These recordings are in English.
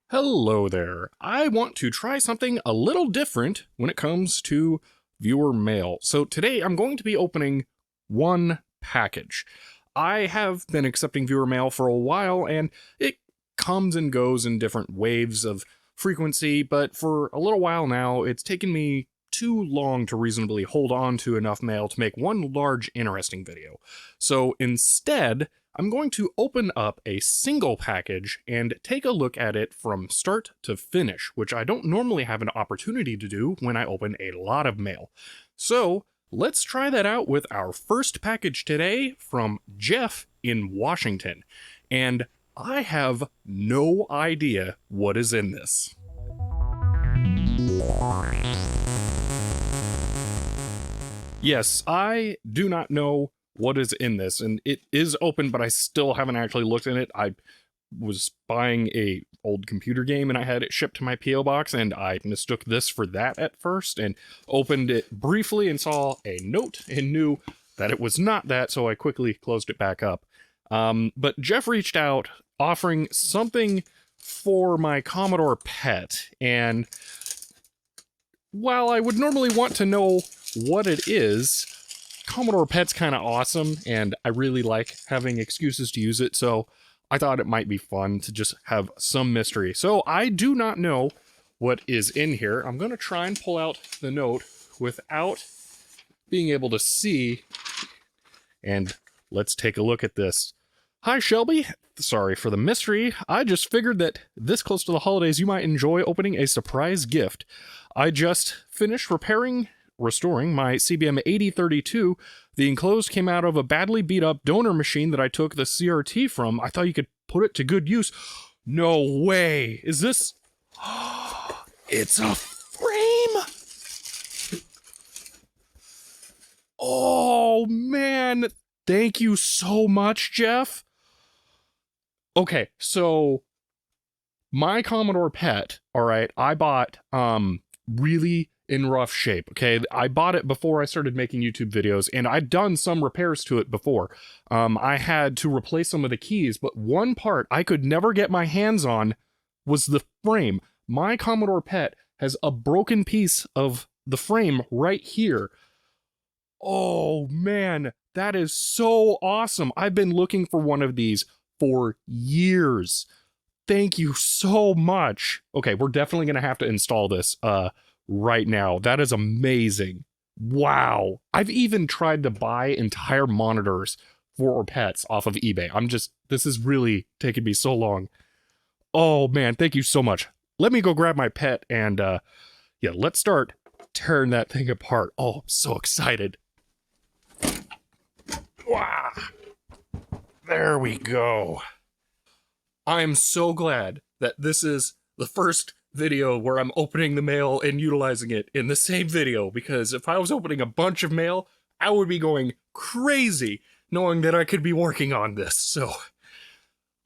Hello there. I want to try something a little different when it comes to viewer mail. So today I'm going to be opening one package. I have been accepting viewer mail for a while and it comes and goes in different waves of frequency, but for a little while now it's taken me too long to reasonably hold on to enough mail to make one large interesting video. So instead, I'm going to open up a single package and take a look at it from start to finish, which I don't normally have an opportunity to do when I open a lot of mail. So let's try that out with our first package today from Jeff in Washington. And I have no idea what is in this. Yes, I do not know what is in this, and it is open, but I still haven't actually looked in it. I was buying a old computer game and I had it shipped to my P.O. box, and I mistook this for that at first and opened it briefly and saw a note and knew that it was not that, so I quickly closed it back up. But Jeff reached out offering something for my Commodore PET, and while I would normally want to know what it is, Commodore PET's kind of awesome, and I really like having excuses to use it, so I thought it might be fun to just have some mystery. So I do not know what is in here. I'm going to try and pull out the note without being able to see, and let's take a look at this. Hi, Shelby. Sorry for the mystery. I just figured that this close to the holidays you might enjoy opening a surprise gift. I just finished restoring my CBM 8032. The enclosed came out of a badly beat up donor machine that I took the CRT from. I thought you could put it to good use. No way. Is this... It's a frame? Oh, man. Thank you so much, Jeff. Okay, so my Commodore PET, all right, I bought really in rough shape, okay? I bought it before I started making YouTube videos, and I'd done some repairs to it before. I had to replace some of the keys, but one part I could never get my hands on was the frame. My Commodore PET has a broken piece of the frame right here. Oh, man, that is so awesome. I've been looking for one of these for years. Thank you so much. Okay, we're definitely going to have to install this right now. That is amazing. Wow. I've even tried to buy entire monitors for pets off of eBay. This is really taking me so long. Oh man, thank you so much. Let me go grab my PET and yeah, let's start tearing that thing apart. Oh, I'm so excited. Wow. There we go. I'm so glad that this is the first video where I'm opening the mail and utilizing it in the same video, because if I was opening a bunch of mail, I would be going crazy knowing that I could be working on this. So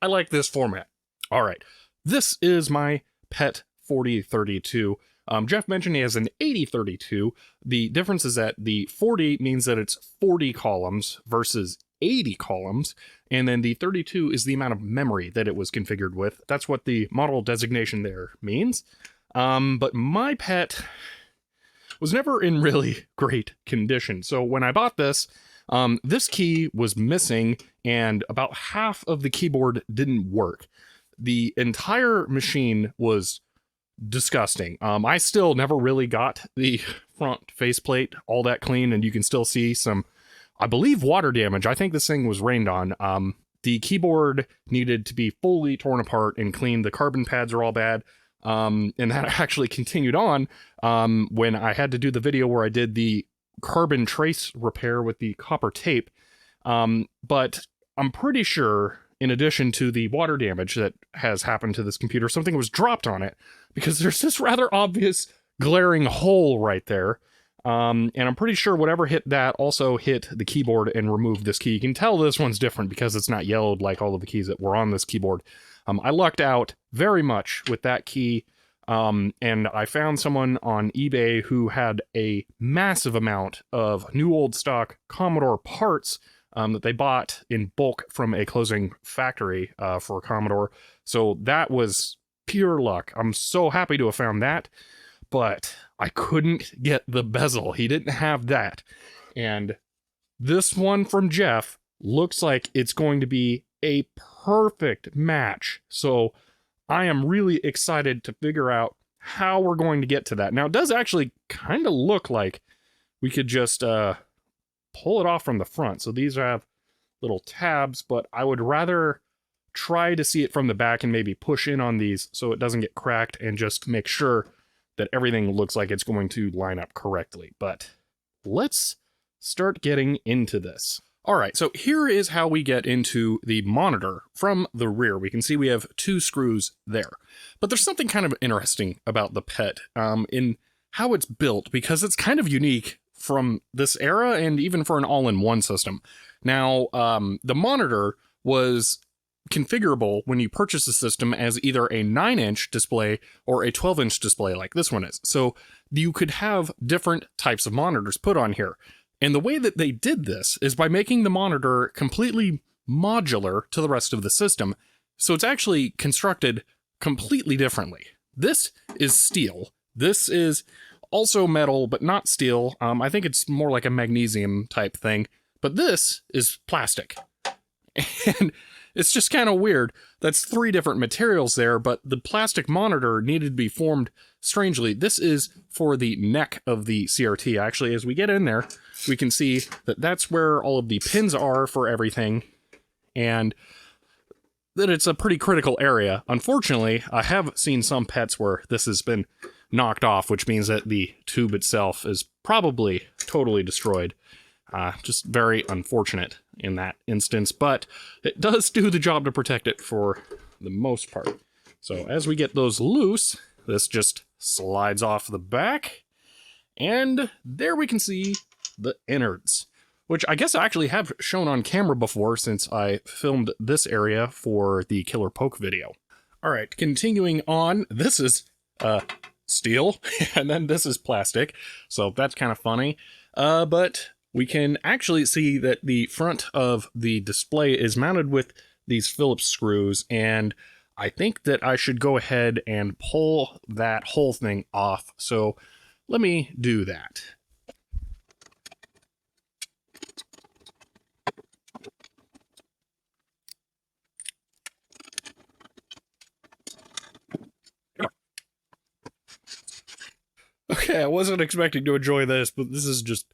I like this format. All right, this is my PET 4032. Jeff mentioned he has an 8032. The difference is that the 40 means that it's 40 columns versus 80 columns, and then the 32 is the amount of memory that it was configured with. That's what the model designation there means. But my PET was never in really great condition. So when I bought this, this key was missing and about half of the keyboard didn't work. The entire machine was disgusting. I still never really got the front faceplate all that clean, and you can still see some, I believe, water damage. I think this thing was rained on. The keyboard needed to be fully torn apart and cleaned. The carbon pads are all bad. And that actually continued on when I had to do the video where I did the carbon trace repair with the copper tape. But I'm pretty sure, in addition to the water damage that has happened to this computer, something was dropped on it, because there's this rather obvious glaring hole right there. And I'm pretty sure whatever hit that also hit the keyboard and removed this key. You can tell this one's different because it's not yellowed like all of the keys that were on this keyboard. I lucked out very much with that key, and I found someone on eBay who had a massive amount of new old stock Commodore parts that they bought in bulk from a closing factory for Commodore. So that was pure luck. I'm so happy to have found that, but I couldn't get the bezel. He didn't have that. And this one from Jeff looks like it's going to be a perfect match. So I am really excited to figure out how we're going to get to that. Now, it does actually kind of look like we could just pull it off from the front. So these have little tabs, but I would rather try to see it from the back and maybe push in on these so it doesn't get cracked and just make sure that everything looks like it's going to line up correctly. But let's start getting into this. All right, so here is how we get into the monitor from the rear. We can see we have 2 screws there. But there's something kind of interesting about the PET in how it's built, because it's kind of unique from this era and even for an all-in-one system. Now, the monitor was configurable when you purchase the system as either a 9-inch display or a 12-inch display like this one is. So you could have different types of monitors put on here. And the way that they did this is by making the monitor completely modular to the rest of the system. So it's actually constructed completely differently. This is steel. This is also metal, but not steel. I think it's more like a magnesium type thing. But this is plastic. And it's just kind of weird. That's 3 different materials there, but the plastic monitor needed to be formed strangely. This is for the neck of the CRT. Actually, as we get in there, we can see that that's where all of the pins are for everything, and that it's a pretty critical area. Unfortunately, I have seen some PETs where this has been knocked off, which means that the tube itself is probably totally destroyed. Just very unfortunate in that instance, but it does do the job to protect it for the most part. So as we get those loose, this just slides off the back, and there we can see the innards, which I guess I actually have shown on camera before since I filmed this area for the Killer Poke video. All right, continuing on, this is steel, and then this is plastic, so that's kind of funny, but we can actually see that the front of the display is mounted with these Phillips screws, and I think that I should go ahead and pull that whole thing off. So let me do that. Okay, I wasn't expecting to enjoy this, but this is just,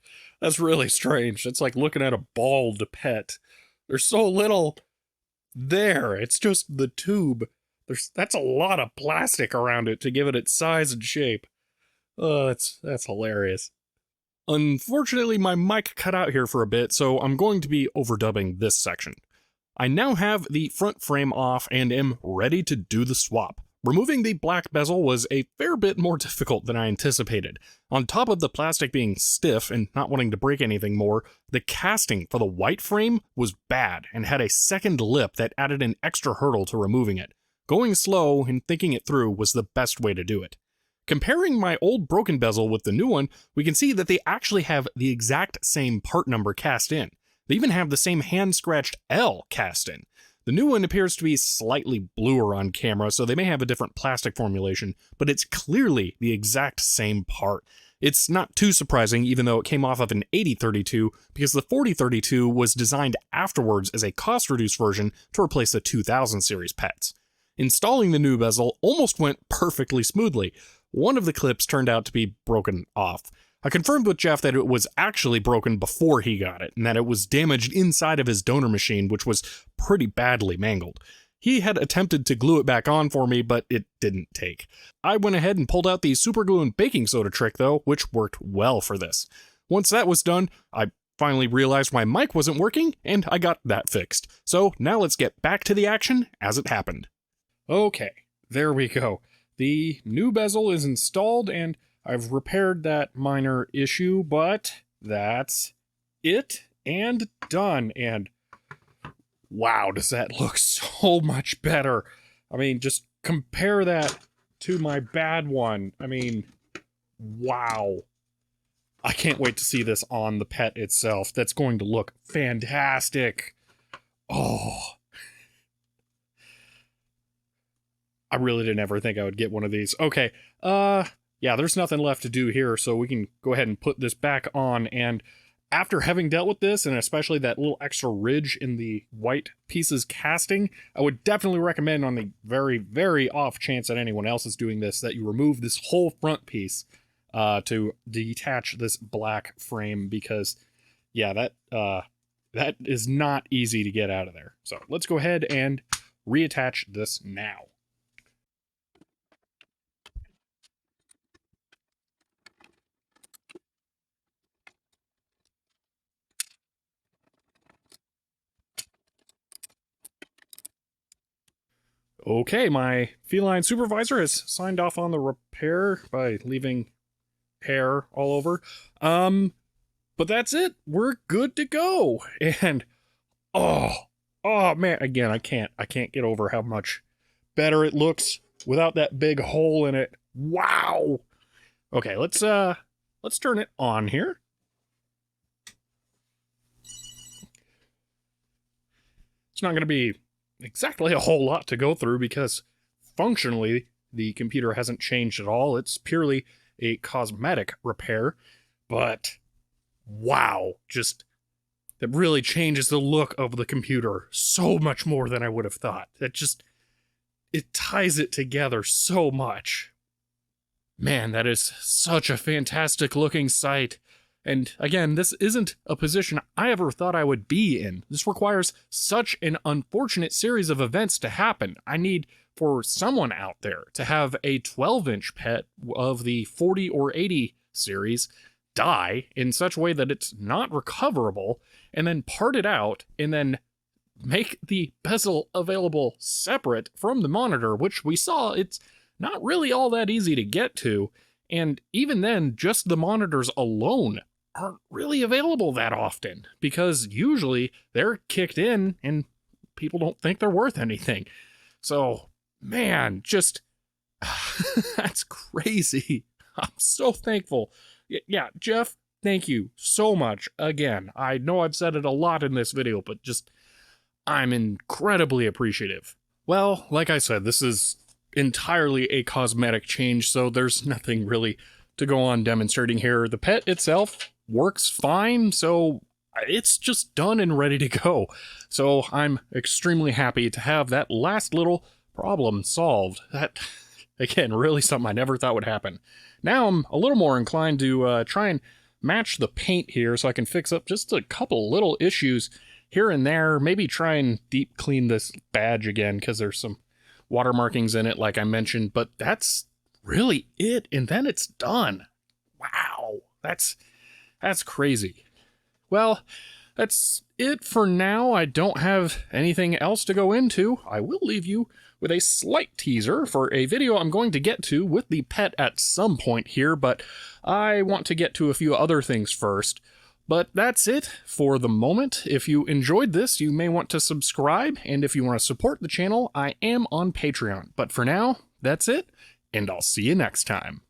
that's really strange. It's like looking at a bald pet. There's so little there. It's just the tube. That's a lot of plastic around it to give it its size and shape. Oh, that's hilarious. Unfortunately, my mic cut out here for a bit, so I'm going to be overdubbing this section. I now have the front frame off and am ready to do the swap. Removing the black bezel was a fair bit more difficult than I anticipated. On top of the plastic being stiff and not wanting to break anything more, the casting for the white frame was bad and had a second lip that added an extra hurdle to removing it. Going slow and thinking it through was the best way to do it. Comparing my old broken bezel with the new one, we can see that they actually have the exact same part number cast in. They even have the same hand-scratched L cast in. The new one appears to be slightly bluer on camera, so they may have a different plastic formulation, but it's clearly the exact same part. It's not too surprising, even though it came off of an 8032, because the 4032 was designed afterwards as a cost-reduced version to replace the 2000 series PETs. Installing the new bezel almost went perfectly smoothly. One of the clips turned out to be broken off. I confirmed with Jeff that it was actually broken before he got it, and that it was damaged inside of his donor machine, which was pretty badly mangled. He had attempted to glue it back on for me, but it didn't take. I went ahead and pulled out the super glue and baking soda trick though, which worked well for this. Once that was done, I finally realized my mic wasn't working, and I got that fixed. So now let's get back to the action as it happened. Okay, there we go. The new bezel is installed, and I've repaired that minor issue, but that's it and done. And wow, does that look so much better. I mean, just compare that to my bad one. I mean, wow. I can't wait to see this on the PET itself. That's going to look fantastic. Oh. I really didn't ever think I would get one of these. Okay, yeah, there's nothing left to do here, so we can go ahead and put this back on. And after having dealt with this, and especially that little extra ridge in the white pieces casting, I would definitely recommend, on the very, very off chance that anyone else is doing this, that you remove this whole front piece to detach this black frame, because, yeah, that is not easy to get out of there. So let's go ahead and reattach this now. Okay, my feline supervisor has signed off on the repair by leaving hair all over. But that's it. We're good to go. And oh man, again, I can't get over how much better it looks without that big hole in it. Wow. Okay, let's turn it on here. It's not going to be exactly a whole lot to go through, because functionally the computer hasn't changed at all. It's purely a cosmetic repair, but wow, just that really changes the look of the computer so much more than I would have thought. It ties it together so much. Man, that is such a fantastic looking sight. And again, this isn't a position I ever thought I would be in. This requires such an unfortunate series of events to happen. I need for someone out there to have a 12-inch PET of the 40 or 80 series die in such a way that it's not recoverable, and then part it out, and then make the bezel available separate from the monitor, which we saw it's not really all that easy to get to. And even then, just the monitors alone aren't really available that often, because usually they're kicked in and people don't think they're worth anything. So, man, just that's crazy. I'm so thankful. Yeah, Jeff, thank you so much again. I know I've said it a lot in this video, but just I'm incredibly appreciative. Well, like I said, this is entirely a cosmetic change, so there's nothing really to go on demonstrating here. The PET itself works fine, so it's just done and ready to go. So I'm extremely happy to have that last little problem solved. That, again, really something I never thought would happen. Now I'm a little more inclined to try and match the paint here so I can fix up just a couple little issues here and there. Maybe try and deep clean this badge again, because there's some water markings in it, like I mentioned, but that's really it, and then it's done. Wow, that's crazy. Well, that's it for now. I don't have anything else to go into. I will leave you with a slight teaser for a video I'm going to get to with the PET at some point here, but I want to get to a few other things first. But that's it for the moment. If you enjoyed this, you may want to subscribe, and if you want to support the channel, I am on Patreon. But for now, that's it, and I'll see you next time.